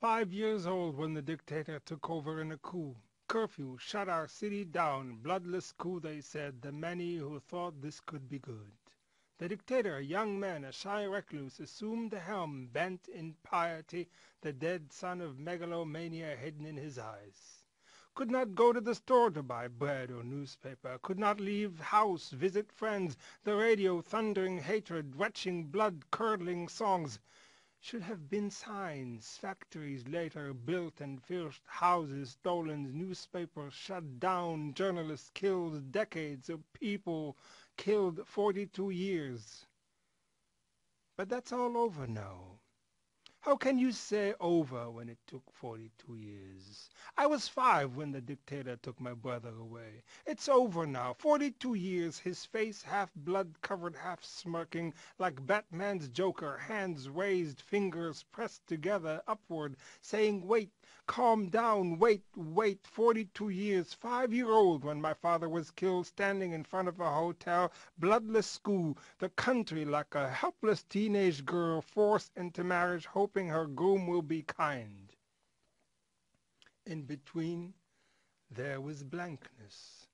5 years old when the dictator took over in a coup. Curfew shut our city down. Bloodless coup, they said, the many who thought this could be good. The dictator, a young man, a shy recluse, assumed the helm, bent in piety, the dead son of megalomania hidden in his eyes. Could not go to the store to buy bread or newspaper, could not leave house, visit friends, the radio thundering hatred, retching blood-curdling songs. Should have been signs, factories later built and finished, houses stolen, newspapers shut down, journalists killed, decades of people killed, 42 years. But that's all over now. How can you say over when it took 42 years? I was 5 when the dictator took my brother away. It's over now. 42 years, his face half blood-covered, half smirking, like Batman's Joker, hands raised, fingers pressed together, upward, saying, wait, calm down, wait, wait. 42 years, 5-year-old when my father was killed, standing in front of a hotel, bloodless school, the country like a helpless teenage girl forced into marriage, hoping her groom will be kind. In between, there was blankness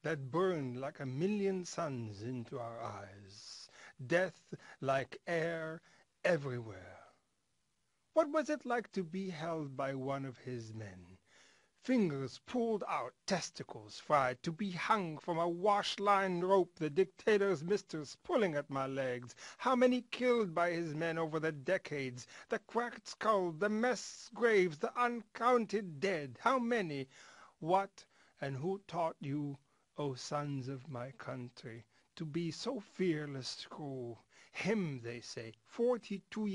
that burned like a million suns into our eyes, death like air everywhere. What was it like to be held by one of his men? Fingers pulled out, testicles fried, to be hung from a wash-line rope, the dictator's mistress pulling at my legs. How many killed by his men over the decades, the cracked skull, the mass graves, the uncounted dead. How many? What and who taught you, O sons of my country, to be so fearless cruel? Him, they say, 42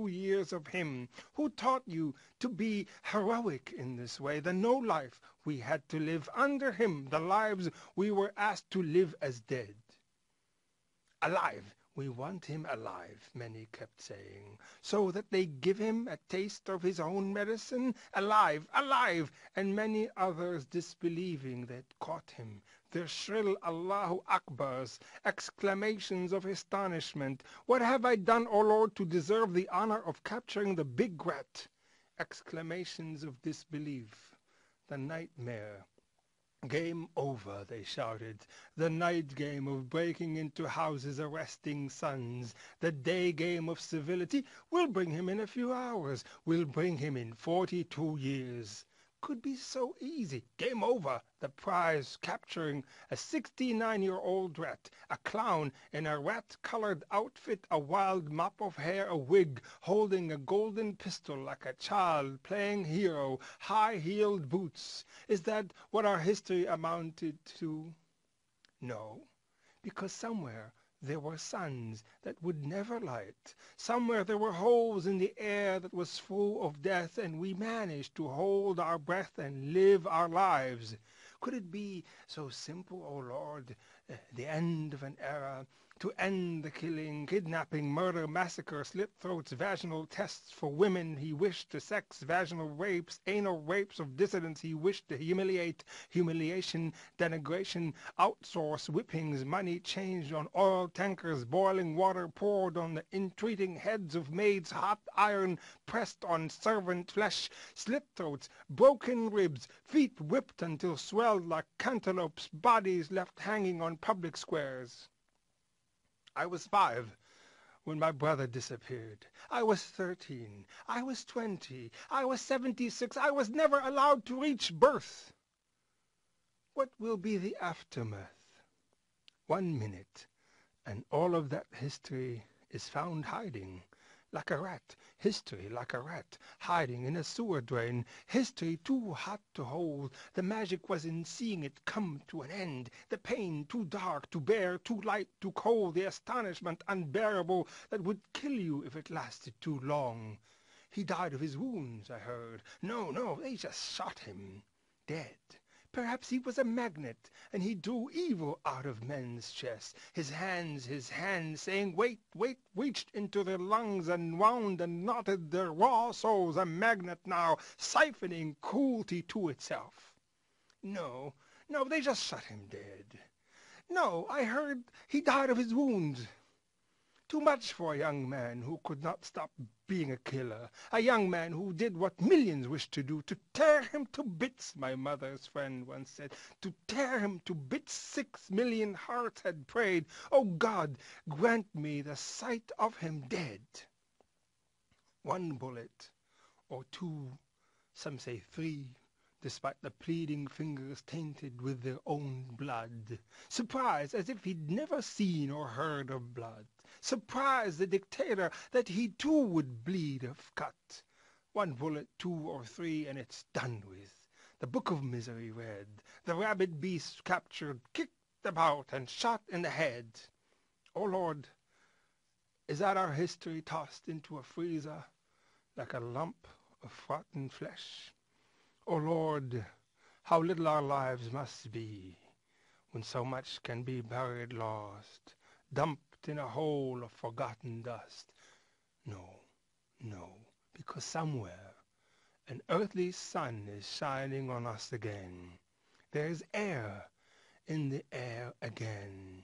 years of him. Who taught you to be heroic in this way, the no life we had to live under him, the lives we were asked to live as dead? Alive, we want him alive, many kept saying, so that they give him a taste of his own medicine. Alive, alive, and many others disbelieving that caught him, their shrill Allahu Akbars, exclamations of astonishment. What have I done, O Lord, to deserve the honor of capturing the big rat? Exclamations of disbelief. The nightmare. Game over, they shouted. The night game of breaking into houses, arresting sons. The day game of civility. We'll bring him in a few hours. We'll bring him in 42 years. Could be so easy. Game over. The prize, capturing a 69-year-old rat, a clown in a rat-colored outfit, a wild mop of hair, a wig, holding a golden pistol like a child, playing hero, high-heeled boots. Is that what our history amounted to? No, because somewhere there were suns that would never light. Somewhere there were holes in the air that was full of death, and we managed to hold our breath and live our lives. Could it be so simple, O Lord, the end of an era, to end the killing, kidnapping, murder, massacre, slit throats, vaginal tests for women he wished to sex, vaginal rapes, anal rapes of dissidents he wished to humiliate, humiliation, denigration, outsource, whippings, money changed on oil tankers, boiling water poured on the entreating heads of maids, hot iron pressed on servant flesh, slit throats, broken ribs, feet whipped until swelled like cantaloupes, bodies left hanging on public squares. I was 5 when my brother disappeared. I was 13. I was 20. I was 76. I was never allowed to reach birth. What will be the aftermath? 1 minute, and all of that history is found hiding. Like a rat, history like a rat, hiding in a sewer drain, history too hot to hold. The magic was in seeing it come to an end, the pain too dark to bear, too light, too cold, the astonishment unbearable that would kill you if it lasted too long. He died of his wounds, I heard. No, they just shot him. Dead. Perhaps he was a magnet, and he drew evil out of men's chests. His hands, saying, wait, reached into their lungs and wound and knotted their raw souls, a magnet now, siphoning cruelty to itself. No, they just shot him dead. No, I heard he died of his wounds. Too much for a young man who could not stop being a killer, a young man who did what millions wished to do, to tear him to bits, my mother's friend once said, to tear him to bits 6 million hearts had prayed. Oh God, grant me the sight of him dead. One bullet, or two, some say three, despite the pleading fingers tainted with their own blood. Surprised as if he'd never seen or heard of blood. Surprised the dictator that he too would bleed of cut. One bullet, two or three, and it's done with. The book of misery read, the rabid beast captured, kicked about and shot in the head. Oh Lord, is that our history tossed into a freezer like a lump of rotten flesh? O Lord, how little our lives must be, when so much can be buried lost, dumped in a hole of forgotten dust. No, no, because somewhere an earthly sun is shining on us again. There is air in the air again.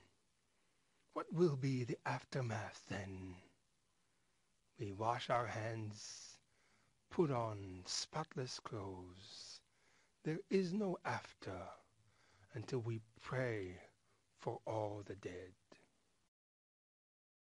What will be the aftermath then? We wash our hands, put on spotless clothes. There is no after until we pray for all the dead.